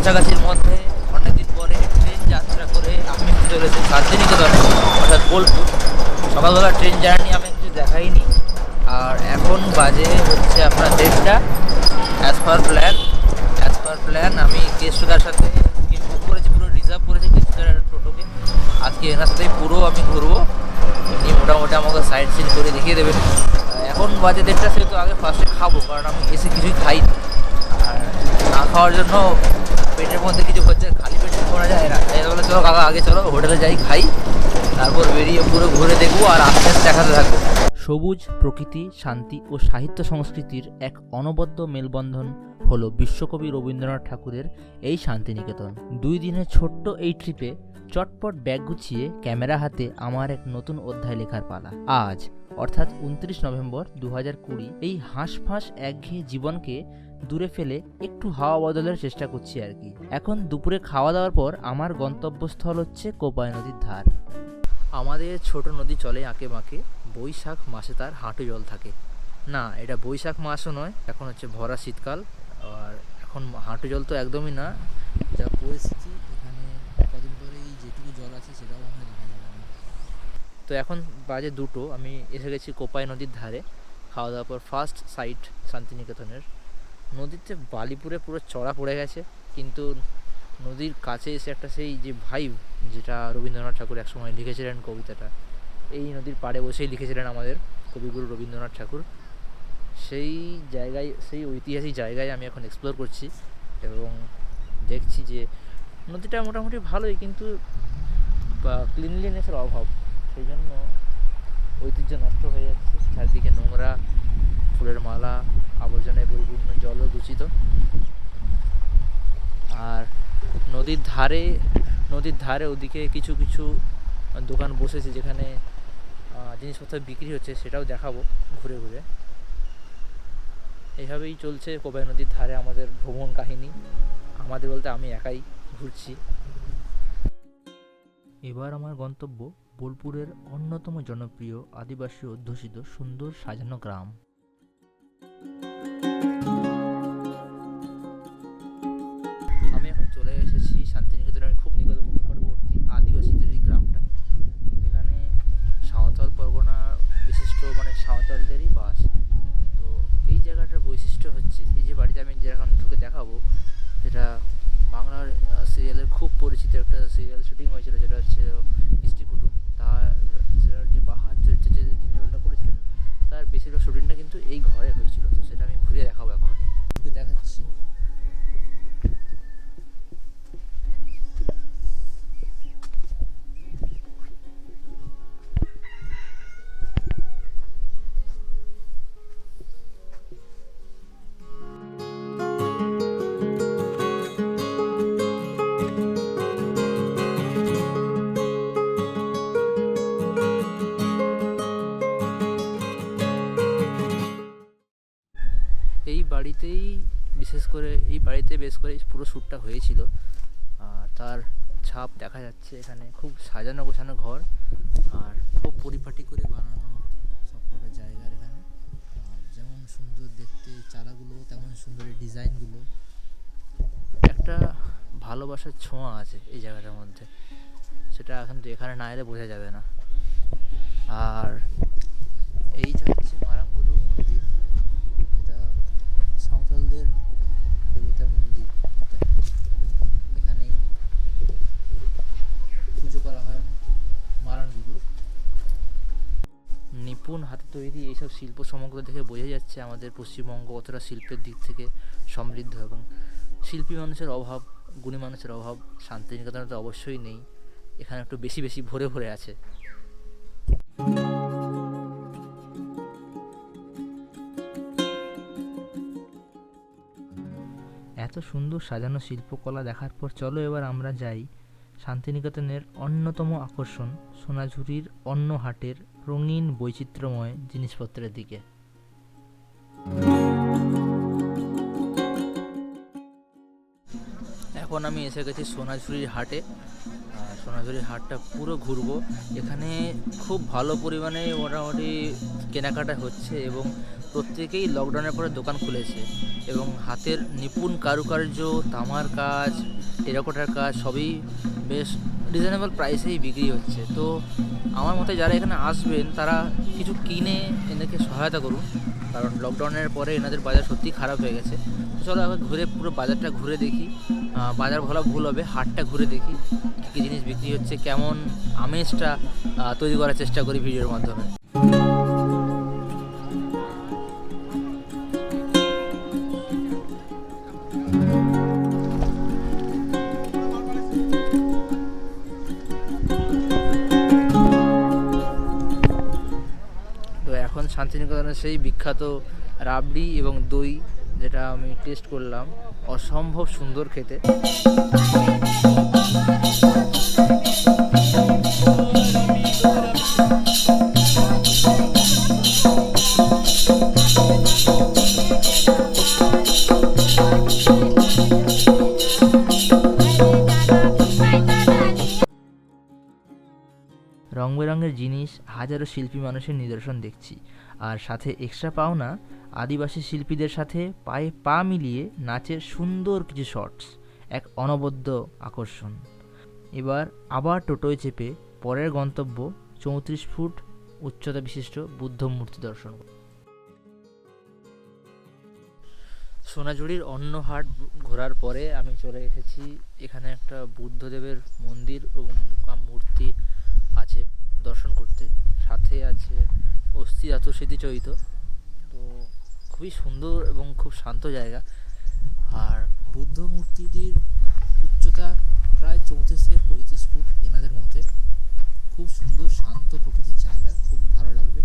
কাছাকাছির মধ্যে অনেকদিন পরে ট্রেন যাত্রা করে আমি চলেছি শান্তিনিকেতন অর্থাৎ বোলপুর। সকালবেলা ট্রেন জার্নি আমি কিছু দেখাইনি, আর এখন বাজে হচ্ছে আপনার 1:30। অ্যাজ পার প্ল্যান আমি কেষ্টদার সাথে বুক করেছি, পুরো রিজার্ভ করেছি কেষ্টদার টোটোকে। আজকে এনার সাথেই পুরো আমি ঘুরবো, এমনি মোটামুটি আমাকে সাইড সিন করে দেখিয়ে দেবেন। এখন বাজে 1:30, সেহেতু আগে ফার্স্টে খাবো, কারণ আমি এসে কিছুই খাইনি। আর না খাওয়ার জন্য পেটের মধ্যে কিছু হচ্ছে, খালি পেটে করা যায় না। তাই বলে চলো কাকা আগে চলো হোটেলে যাই খাই, তারপর বেরিয়ে পুরো ঘুরে দেখবো আর আস্তে আস্তে দেখাতে থাকবো। সবুজ প্রকৃতি, শান্তি ও সাহিত্য সংস্কৃতির এক অনবদ্য মেলবন্ধন হলো বিশ্বকবি রবীন্দ্রনাথ ঠাকুরের এই শান্তিনিকেতন। 2 দিনের ছোট্ট এই ট্রিপে চটপট ব্যাগ গুছিয়ে ক্যামেরা হাতে আমার এক নতুন অধ্যায় লেখার পালা। আজ অর্থাৎ 29 নভেম্বর 2020 এই হাঁসফাঁস একঘেয়ে জীবনকে দূরে ফেলে একটু হাওয়া বদলের চেষ্টা করছি আর কি। এখন দুপুরে খাওয়া দাওয়ার পর আমার গন্তব্যস্থল হচ্ছে কোপাই নদীর ধার। আমাদের ছোট নদী চলে আঁকে বাঁকে, বৈশাখ মাসে তার হাঁটু জল থাকে। না, এটা বৈশাখ মাসও নয়, এখন হচ্ছে ভরা শীতকাল। আর এখন হাঁটু জল তো একদমই না, যা পরিস্থিতি এখানে কদিন পরে এই যেটুকু জল আছে সেটাও আমরা দেখা যাবে না। তো এখন বাজে 2টো, আমি এসে গেছি কোপাই নদীর ধারে। খাওয়া দাওয়ার পর ফার্স্ট সাইট শান্তিনিকেতনের। নদীতে বালিপুরে পুরো চড়া পড়ে গেছে, কিন্তু নদীর কাছে এসে একটা সেই যে ভাইব, যেটা রবীন্দ্রনাথ ঠাকুর একসময় লিখেছিলেন কবিতাটা, এই নদীর পাড়ে বসেই লিখেছিলেন আমাদের কবিগুরু রবীন্দ্রনাথ ঠাকুর। সেই জায়গায়, সেই ঐতিহাসিক জায়গায় আমি এখন এক্সপ্লোর করছি এবং দেখছি যে নদীটা মোটামুটি ভালোই, কিন্তু ক্লিনলিনেসের অভাব, সেই জন্য ঐতিহ্য নষ্ট হয়ে যাচ্ছে। চারদিকে নোংরা, ফুলের মালা, আবর্জনায় পরিপূর্ণ, জলও দূষিত। আর নদীর ধারে ওদিকে কিছু কিছু দোকান বসেছে, যেখানে জিনিসপত্র বিক্রি হচ্ছে, সেটাও দেখাবো ঘুরে ঘুরে। এইভাবেই চলছে কোপাই নদীর ধারে আমাদের ভ্রমণ কাহিনী। আমাদের বলতে আমি একাই ঘুরছি। এবার আমার গন্তব্য বোলপুরের অন্যতম জনপ্রিয় আদিবাসী অধ্যুষিত সুন্দর সাজানো গ্রাম। আমি এখন চলে এসেছি শান্তিনিকেতনের খুব নিকটবর্তী আদিবাসীদের এই গ্রামটা, যেখানে সাঁওতাল পরগনা বিশিষ্ট, মানে সাঁওতালদেরই বাস। তো এই জায়গাটার বৈশিষ্ট্য হচ্ছে, এই যে বাড়িতে আমি যেরকম ঢুকে দেখাবো, সেটা বাংলার সিরিয়ালের খুব পরিচিত একটা সিরিয়াল শুটিং হয়েছিল, যেটা হচ্ছে ইষ্টি কুটুম। সেটার যে বাহার চরিত্রে যে যিনি রোলটা করেছিলেন, তার বেশিরভাগ শুটিংটা কিন্তু এই ঘরে হয়েছিল। তো সেটা আমি ঘুরিয়ে দেখাবো, এখন ঢুকে দেখাচ্ছি। এই বাড়িতে বেশ করে পুরো শ্যুটটা হয়েছিল। আর তার ছাপ দেখা যাচ্ছে এখানে। খুব সাজানো গোছানো ঘর, আর খুব পরিপাটি করে বানানো সবকটা জায়গার এখানে। আর যেমন সুন্দর দেখতে চালাগুলো, তেমন সুন্দর ডিজাইনগুলো। একটা ভালোবাসার ছোঁয়া আছে এই জায়গাটার মধ্যে, সেটা কিন্তু এখানে না এলে বোঝা যাবে না। আর এই হচ্ছে মারামগুরু মন্দির, এটা সাঁওতালদের দেবতার মন্দির। এখানেই পুজো করা হয় মারানগুরু। নিপুণ হাতে তৈরি এইসব শিল্প সমগ্র দেখে বোঝা যাচ্ছে আমাদের পশ্চিমবঙ্গ কতটা শিল্পের দিক থেকে সমৃদ্ধ, এবং শিল্পী মানুষের অভাব, গুণী মানুষের অভাব শান্তিনিকেতনে তো অবশ্যই নেই। এখানে একটু বেশি বেশি ভরে ভরে আছে। এত সুন্দর সাজানো শিল্পকলা দেখার পর চলো এবার আমরা যাই শান্তিনিকেতনের অন্যতম আকর্ষণ সোনাঝুরির অন্য হাটের রঙিন বৈচিত্র্যময় জিনিসপত্রের দিকে। এখন আমি এসে গেছি সোনাঝুরির হাটে। সোনাঝুরির হাটটা পুরো ঘুরবো। এখানে খুব ভালো পরিমাণে মোটামুটি কেনাকাটা হচ্ছে, এবং প্রত্যেকেই লকডাউনের পরে দোকান খুলেছে এবং হাতের নিপুণ কারুকার্য, তামার কাজ, টেরাকোটার কাজ সবই বেশ রিজনেবল প্রাইসেই বিক্রি হচ্ছে। তো আমার মতে যারা এখানে আসবেন তারা কিছু কিনে এদেরকে সহায়তা করুন, কারণ লকডাউনের পরে এনাদের বাজার সত্যিই খারাপ হয়ে গেছে। তো চলো আবার ঘুরে পুরো বাজারটা ঘুরে দেখি। বাজার বলা ভুল হবে, হাটটা ঘুরে দেখি কী কী জিনিস বিক্রি হচ্ছে, কেমন আমেজটা তৈরি করার চেষ্টা করি ভিডিওর মাধ্যমে। তো এখন শান্তিনিকেতনের সেই বিখ্যাত রাবড়ি এবং দই, যেটা আমি টেস্ট করলাম, অসম্ভব সুন্দর খেতে। রং বেরঙের জিনিস, হাজারো শিল্পী মানুষের নিদর্শন দেখছি, আর সাথে এক্সট্রা পাওনা আদিবাসী শিল্পীদের সাথে পায়ে পা মিলিয়ে নাচের সুন্দর কিছু শর্টস, এক অনবদ্য আকর্ষণ। এবার আবার টোটোয় চেপে পরের গন্তব্য 34 ফুট উচ্চতা বিশিষ্ট বুদ্ধ মূর্তি দর্শন। সোনাঝুরির অন্য হাট ঘোরার পরে আমি চলে এসেছি এখানে একটা বুদ্ধদেবের মন্দির এবং মূর্তি আছে দর্শন করতে, সাথে আছে অস্থি ধাতু স্মৃতিচরিত। তো খুবই সুন্দর এবং খুব শান্ত জায়গা। আর বুদ্ধ মূর্তিটির উচ্চতা প্রায় 34 থেকে 35 ফুট এনাদের মধ্যে। খুব সুন্দর শান্ত প্রকৃতির জায়গা, খুবই ভালো লাগবে।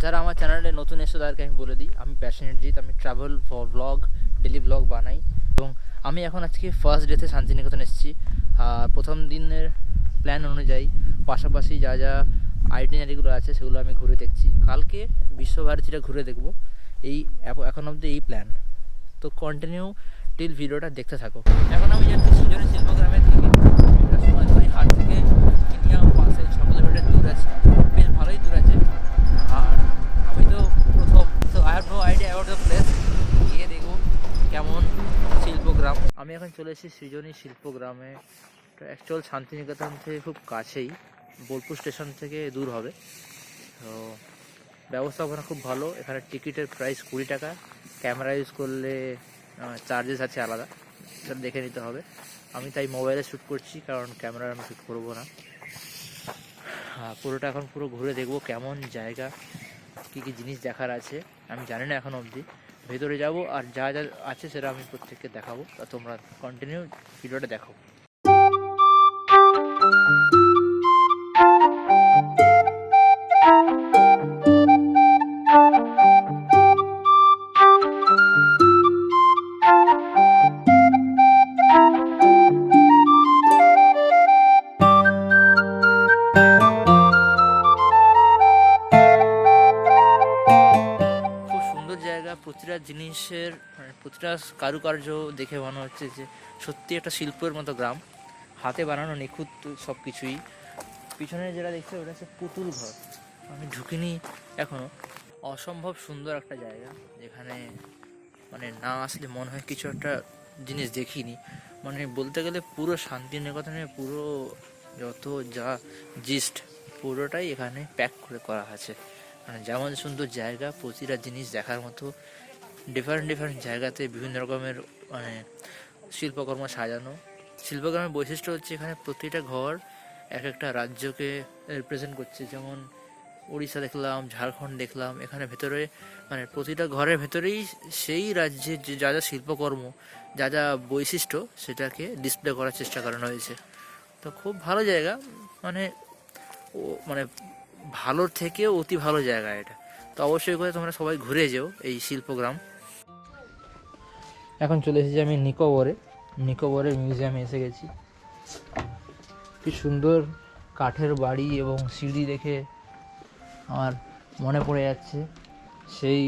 যারা আমার চ্যানেলে নতুন এসে তাদেরকে আমি বলে দিই, আমি প্যাশনেট জিৎ, আমি ট্রাভেল ব্লগ, ডেলি ব্লগ বানাই এবং আমি এখন আজকে ফার্স্ট ডেতে শান্তিনিকেতন এসেছি। প্রথম দিনের প্ল্যান অনুযায়ী পাশাপাশি যা যা আইটিনারিগুলো আছে সেগুলো আমি ঘুরে দেখছি। কালকে বিশ্বভারতীটা ঘুরে দেখব। এই এখন অবধি এই প্ল্যান। তো কন্টিনিউ টিল ভিডিওটা দেখতে থাকো। এখন আমি যাচ্ছি সৃজনী শিল্পগ্রামের থেকে। সোনাঝুরি হাট থেকে মিনিমাম 5-6 কিলোমিটার দূর আছে, বেশ ভালোই দূর আছে। আর আমি তো প্রথম, তো I have no idea about the place. গিয়ে দেখব কেমন শিল্পগ্রাম। আমি এখন চলে এসেছি সৃজনী শিল্পগ্রামে। অ্যাকচুয়াল শান্তিনিকেতন থেকে খুব কাছেই, বোলপুর স্টেশন থেকে দূর হবে। তো ব্যবস্থাপনা খুব ভালো। এখানে টিকিটের প্রাইস 20 টাকা। ক্যামেরা ইউজ করলে চার্জেস আছে আলাদা, সেটা দেখে নিতে হবে। আমি তাই মোবাইলে শ্যুট করছি, কারণ ক্যামেরা আমি শ্যুট করবো না। পুরোটা এখন পুরো ঘুরে দেখবো কেমন জায়গা, কী কী জিনিস দেখার আছে আমি জানি না এখন অবধি। ভেতরে যাব আর যা যা আছে সেটা আমি প্রত্যেককে দেখাবো। তা তোমরা কন্টিনিউ ভিডিওটা দেখো। প্রতিটা জিনিসের প্রতিটা কারুকার্য দেখে মনে হচ্ছে যে সত্যি একটা শিল্পের মতো গ্রাম, হাতে বানানো নিখুঁত সব কিছুই। পিছনে যেটা দেখছে ওটা হচ্ছে পুতুল ঘর, আমি ঢুকিনি এখনও। অসম্ভব সুন্দর একটা জায়গা, যেখানে মানে না আসলে মনে হয় কিছু একটা জিনিস দেখিনি। মানে বলতে গেলে পুরো শান্তিনিকেতনের পুরো যত যা জিস্ট পুরোটাই এখানে প্যাক করে করা আছে। মানে যেমন সুন্দর জায়গা, প্রতিটা জিনিস দেখার মতো। ডিফারেন্ট জায়গাতে বিভিন্ন রকমের মানে শিল্পকর্ম সাজানো। শিল্পকর্মের বৈশিষ্ট্য হচ্ছে এখানে প্রতিটা ঘর এক একটা রাজ্যকে রিপ্রেজেন্ট করছে। যেমন উড়িষ্যা দেখলাম, ঝাড়খণ্ড দেখলাম, এখানে ভেতরে মানে প্রতিটা ঘরের ভেতরেই সেই রাজ্যের যে যা যা শিল্পকর্ম, যা যা বৈশিষ্ট্য সেটাকে ডিসপ্লে করার চেষ্টা করানো হয়েছে। তো খুব ভালো জায়গা, মানে ভালোর থেকেও অতি ভালো জায়গা এটা। তো অবশ্যই করে তোমরা সবাই ঘুরে যেও এই শিল্পগ্রাম। এখন চলে এসেছি আমি নিকোবরের মিউজিয়ামে এসে গেছি। কি সুন্দর কাঠের বাড়ি এবং সিঁড়ি দেখে আমার মনে পড়ে যাচ্ছে সেই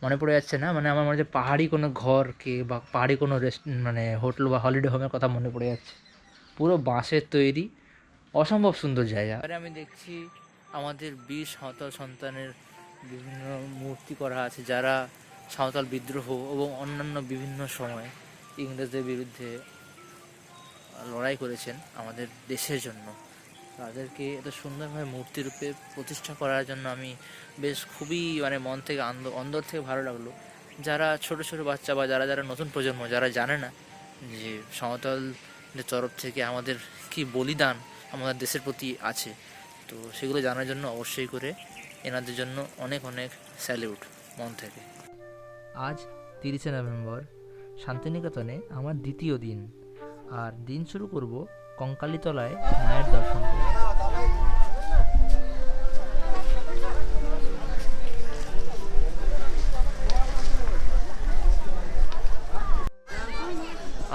মনে পড়ে যাচ্ছে না, মানে আমার মনে হচ্ছে পাহাড়ি কোনো ঘরকে বা পাহাড়ি কোনো মানে হোটেল বা হলিডে হোমের কথা মনে পড়ে যাচ্ছে। পুরো বাঁশের তৈরি, অসম্ভব সুন্দর জায়গা। আমি দেখছি আমাদের বীর সাঁওতাল সন্তানের বিভিন্ন মূর্তি করা আছে, যারা সাঁওতাল বিদ্রোহ এবং অন্যান্য বিভিন্ন সময় ইংরেজদের বিরুদ্ধে লড়াই করেছেন আমাদের দেশের জন্য। তাদেরকে এত সুন্দরভাবে মূর্তিরূপে প্রতিষ্ঠা করার জন্য আমি বেশ খুবই মন থেকে অন্তর থেকে ভালো লাগলো। যারা ছোট ছোট বাচ্চা বা যারা যারা নতুন প্রজন্ম যারা জানে না যে সাঁওতালদের তরফ থেকে আমাদের কি বলিদান আমাদের দেশের প্রতি আছে, তো সেগুলো জানার জন্য অবশ্যই করে এনাদের জন্য অনেক অনেক স্যালিউট মন থেকে। আজ 30শে নভেম্বর, শান্তিনিকেতনে আমার দ্বিতীয় দিন, আর দিন শুরু করব কঙ্কালীতলায় মায়ের দর্শন করে।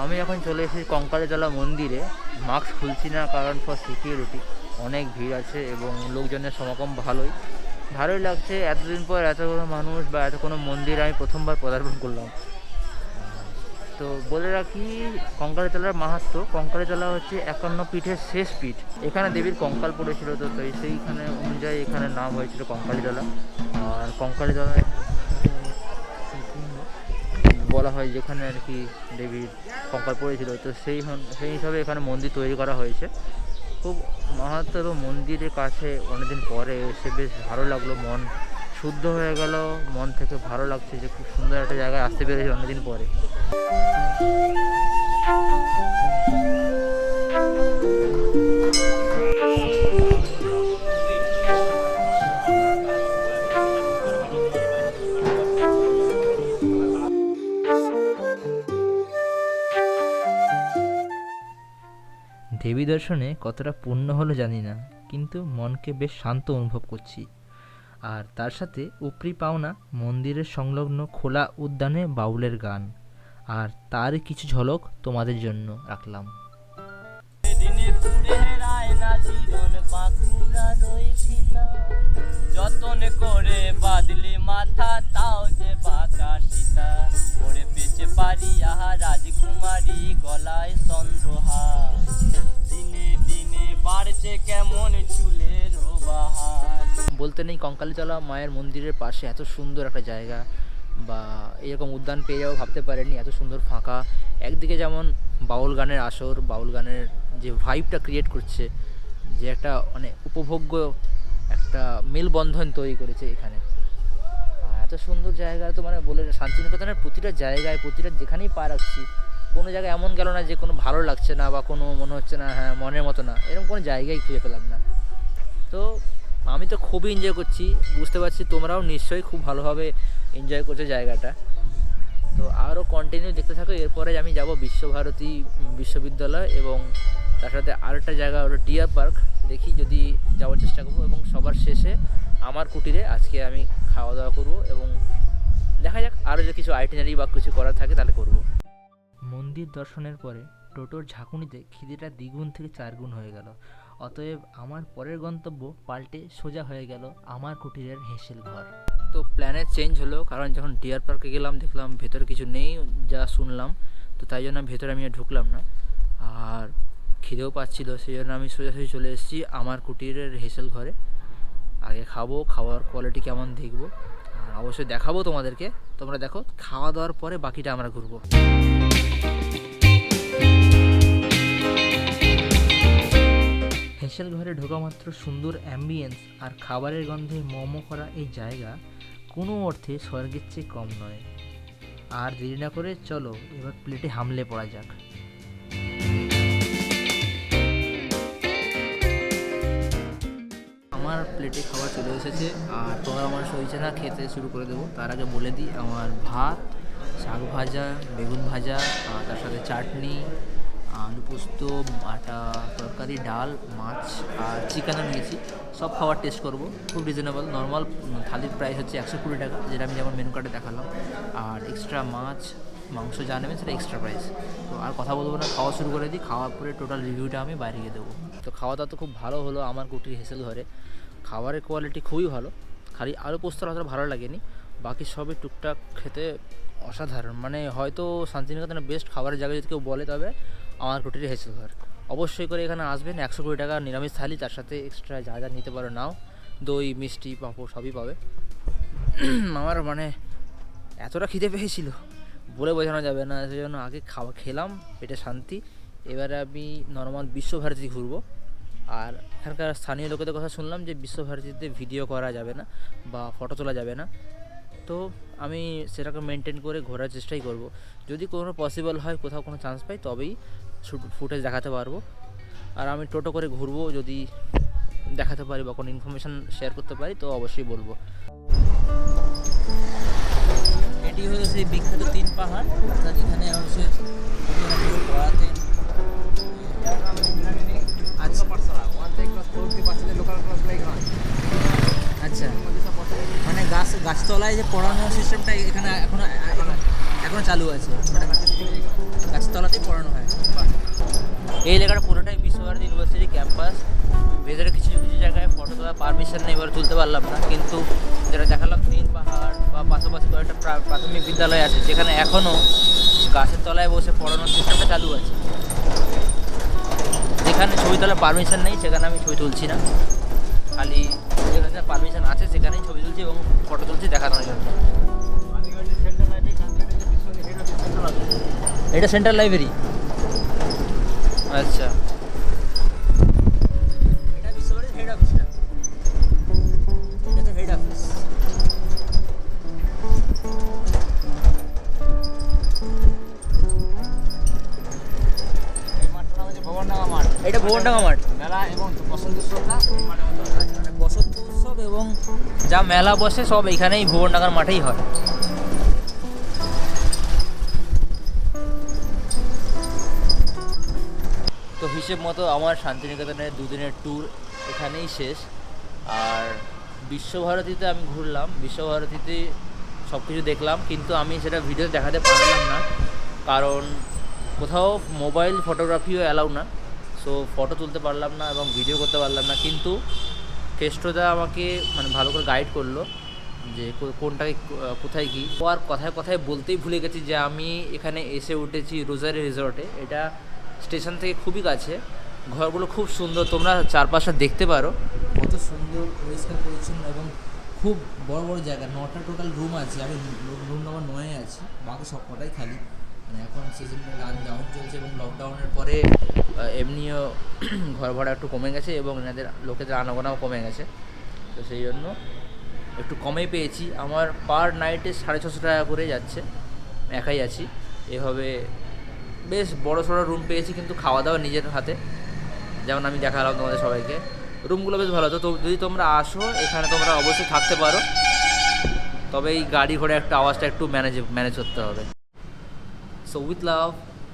আমি এখন চলে এসেছি কঙ্কালীতলা মন্দিরে। মাস্ক খুলছি না কারণ ফর সিকিউরিটি, অনেক ভিড় আছে এবং লোকজনের সমাগম ভালোই লাগছে। এতদিন পর এত কোনো মানুষ বা এত কোনো মন্দির আমি প্রথমবার পদার্পণ করলাম। তো বলে রাখি কঙ্কালীতলার মাহাত্ম্য। কঙ্কালীতলা হচ্ছে 51 পীঠের শেষ পীঠ। এখানে দেবীর কঙ্কাল পড়েছিল, তো সেইখানে অনুযায়ী এখানে নাম হয়েছিল কঙ্কালীতলা। আর কঙ্কালীতলায় বলা হয় যেখানে আর কি দেবীর কঙ্কাল পড়েছিল, তো সেই হিসাবে এখানে মন্দির তৈরি করা হয়েছে। খুব মাহাত্ম্য এবং মন্দিরের কাছে অনেকদিন পরে এসে বেশ ভালো লাগলো, মন শুদ্ধ হয়ে গেল, মন থেকে ভালো লাগছে যে খুব সুন্দর একটা জায়গায় আসতে পেরেছি অনেকদিন পরে। দেবী দর্শনে কতটা পুণ্য হলো জানি না, কিন্তু মনকে বেশ শান্ত অনুভব করছি। আর তার সাথে উপরি পাওনা মন্দিরের সংলগ্ন খোলা উদ্যানে বাউলের গান, আর তার কিছু ঝলক তোমাদের জন্য রাখলাম। যতন করে বাদলি মাথা তাও যে বাঁকা সীতা, করে পেছে পারি আহা রাজকুমারী গলায় চন্দ্রহার, দিনে দিনে বাড়ছে কেমন চুলের বাহার। বলতে নেই কঙ্কালীতলা মায়ের মন্দিরের পাশে এত সুন্দর একটা জায়গা বা এরকম উদ্যান পেয়ে যাবো ভাবতে পারেনি। এত সুন্দর ফাঁকা, একদিকে যেমন বাউল গানের আসর, বাউল গানের যে ভাইবটা ক্রিয়েট করছে, যে একটা উপভোগ্য একটা মেলবন্ধন তৈরি করেছে এখানে। এত সুন্দর জায়গা, তো বলে শান্তিনিকেতনের প্রতিটা জায়গায় প্রতিটা যেখানেই পা রাখছি কোনো জায়গায় এমন গেল না যে কোনো ভালো লাগছে না বা কোনো মনে হচ্ছে না হ্যাঁ মনের মতো না, এরকম কোনো জায়গায় খুঁজে পেলাম না। তো আমি তো খুবই এনজয় করছি, বুঝতে পারছি তোমরাও নিশ্চয়ই খুব ভালোভাবে এনজয় করছো জায়গাটা। তো আরও কন্টিনিউ দেখতে থাকো। এরপরে আমি যাব বিশ্বভারতী বিশ্ববিদ্যালয় এবং তার সাথে আরেকটা জায়গা হলো ডিয়ার পার্ক, দেখি যদি যাওয়ার চেষ্টা করবো। এবং সবার শেষে আমার কুটিরে আজকে আমি খাওয়া দাওয়া করবো এবং দেখা যাক আরও যদি কিছু আইটিনারি বা কিছু করার থাকে তাহলে করব। মন্দির দর্শনের পরে টোটোর ঝাঁকুনিতে খিদেটা দ্বিগুণ থেকে 4 গুণ হয়ে গেল। অতএব আমার পরের গন্তব্য পাল্টে সোজা হয়ে গেল আমার কুটিরের হেঁসেল ঘর। তো প্ল্যানের চেঞ্জ হলো, কারণ যখন ডিয়ার পার্কে গেলাম দেখলাম ভেতরে কিছু নেই যা শুনলাম, তো তাই জন্য ভেতরে আমি আর ঢুকলাম না। আর খিদেও পাচ্ছিল, সেই জন্য আমি সোজাসুজি চলে এসেছি আমার কুটিরের হেঁসেল ঘরে। আগে খাবো, খাওয়ার কোয়ালিটি কেমন দেখবো, আর অবশ্যই দেখাবো তোমাদেরকে। তোমরা দেখো, খাওয়া দাওয়ার পরে বাকিটা আমরা ঘুরবো। হেঁসেল ঘরে ঢোকা মাত্র সুন্দর অ্যাম্বিয়েন্স আর খাবারের গন্ধে মোমো করা এই জায়গা কোনো অর্থে স্বর্গের চেয়ে কম নয়। আর দেরি না করে চলো এবার প্লেটে হামলে পড়া যাক। আমার প্লেটে খাবার চলে এসেছে, আর তোমরা আমার সইছে না, খেতে শুরু করে দেবো। তার আগে বলে দিই, আমার ভাত, শাক ভাজা, বেগুন ভাজা, তার সাথে চাটনি, আলু পোস্ত, আটা তরকারি, ডাল, মাছ আর চিকেনও নিয়েছি। সব খাবার টেস্ট করব। খুব রিজনেবল, নর্মাল থালির প্রাইস হচ্ছে 120 টাকা, যেটা আমি যেমন মেনু কার্ডে দেখালাম। আর এক্সট্রা মাছ মাংস যা নেবেন সেটা এক্সট্রা প্রাইস। তো আর কথা বলবো না, খাওয়া শুরু করে দিই। খাওয়ার পরে টোটাল রিভিউটা আমি বাইরে গিয়ে দেবো। তো খাওয়া দাওয়া তো খুব ভালো হলো আমার কুটির হেঁসেল ঘরে। খাবারের কোয়ালিটি খুবই ভালো, খালি আলু পোস্তটা অতটা ভালো লাগেনি, বাকি সবই টুকটাক খেতে অসাধারণ। হয়তো শান্তিনিকেতনের বেস্ট খাবারের জায়গা যদি কেউ বলে তবে আমার কুটির হেঁসেল ঘর। অবশ্যই করে এখানে আসবেন। 120 টাকা নিরামিষ থালি, তার সাথে এক্সট্রা যা যা নিতে পারো নাও। দই মিষ্টি পাঁপড় সবই পাবে। আমার মানে এতটা খিদে পেয়েছিল বলে বোঝানো যাবে না, সেই জন্য আগে খেলাম, পেটে শান্তি। এবারে আমি নর্মাল বিশ্বভারতী ঘুরবো। আর এখানকার স্থানীয় লোকেদের কথা শুনলাম যে বিশ্বভারতীতে ভিডিও করা যাবে না বা ফটো তোলা যাবে না, তো আমি সেটাকে মেনটেন করে ঘোরার চেষ্টাই করব। যদি কোনো পসিবল হয়, কোথাও কোনো চান্স পাই, তবেই ফুটেজ দেখাতে পারবো। আর আমি টোটো করে ঘুরবো, যদি দেখাতে পারি বা কোনো ইনফরমেশান শেয়ার করতে পারি তো অবশ্যই বলবো। এটি হলো সেই বিখ্যাত 3 পাহাড়, অর্থাৎ এখানে হচ্ছে পড়াতেন। আচ্ছা, মানে গাছতলায় যে পড়ানোর সিস্টেমটা এখানে এখনো চালু আছে, মানে গাছতলাতেই পড়ানো হয়। এই এলাকাটা পুরোটাই বিশ্বভারতী ইউনিভার্সিটি ক্যাম্পাস। ভেতরে কিছু কিছু জায়গায় ফটো তোলার পারমিশন নেই, এবার তুলতে পারলাম না। কিন্তু যেটা দেখালাম 3 পাহাড় বা পাশাপাশি কয়েকটা প্রাথমিক বিদ্যালয় আছে যেখানে এখনও গাছের তলায় বসে পড়ানোর সিস্টেমটা চালু আছে। যেখানে ছবি তোলার পারমিশন নেই সেখানে আমি ছবি তুলছি না, খালি যেখানে পারমিশন আছে সেখানেই ছবি তুলছি এবং ফটো তুলছি দেখানোর জন্য। এটা সেন্ট্রাল লাইব্রেরি, আচ্ছা। এটা বিশ্বভারতীর হেড অফিসটা, এটা তো হেড অফিস। এটা ভুবনডাঙ্গা মাঠ। মেলা এবং বসন্ত উৎসবটা মানে বসন্ত উৎসব এবং যা মেলা বসে সব এখানেই ভুবনডাঙ্গার মাঠেই হয়। তো হিসেব মতো আমার শান্তিনিকেতনের 2 দিনের ট্যুর এখানেই শেষ। আর বিশ্বভারতীতে আমি ঘুরলাম, বিশ্বভারতীতে সব কিছু দেখলাম, কিন্তু আমি সেটা ভিডিও দেখাতে পারলাম না, কারণ কোথাও মোবাইল ফটোগ্রাফিও অ্যালাউ না। সো ফটো তুলতে পারলাম না এবং ভিডিও করতে পারলাম না। কিন্তু কেষ্টদা আমাকে মানে ভালো করে গাইড করলো যে কোনটাকে কোথায় কী। ও আর কথায় কথায় বলতেই ভুলে গেছি যে আমি এখানে এসে উঠেছি রোজারি রিসর্টে। এটা স্টেশন থেকে খুবই কাছে, ঘরগুলো খুব সুন্দর, তোমরা চারপাশটা দেখতে পারো কত সুন্দর, পরিষ্কার পরিচ্ছন্ন এবং খুব বড় বড় জায়গা। 9টা টোটাল রুম আছে, আমি রুম নম্বর 9-এ আছি, বাকি সব কটাই খালি। মানে এখন সিজনটা লকডাউন চলছে এবং লকডাউনের পরে এমনিও ঘর ভাড়া একটু কমে গেছে এবং এনাদের লোকেদের আনাগোনাও কমে গেছে, তো সেই জন্য একটু কমেই পেয়েছি। আমার পার নাইটে 650 টাকা করে যাচ্ছে, একাই আছি। এভাবে বেশ বড় সড়ো রুম পেয়েছি, কিন্তু খাওয়া দাওয়া নিজের হাতে, যেমন আমি দেখালাম তোমাদের সবাইকে। রুমগুলো বেশ ভালো। তো যদি তোমরা আসো এখানে তোমরা অবশ্যই থাকতে পারো, তবে এই গাড়ি ঘোড়া একটা আওয়াজটা একটু ম্যানেজ করতে হবে। So with love,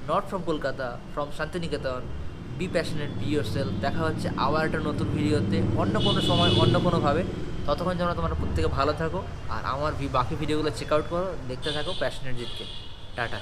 not from Kolkata, from Shantiniketan. Be passionate, be yourself. দেখা হচ্ছে আবার একটা নতুন ভিডিওতে, অন্য কোনো সময়, অন্য কোনোভাবে। ততক্ষণ যেন তোমরা প্রত্যেকে ভালো থাকো, আর আমার বাকি ভিডিওগুলো চেক আউট করো, দেখতে থাকো প্যাশনেট জিতকে। টাটা।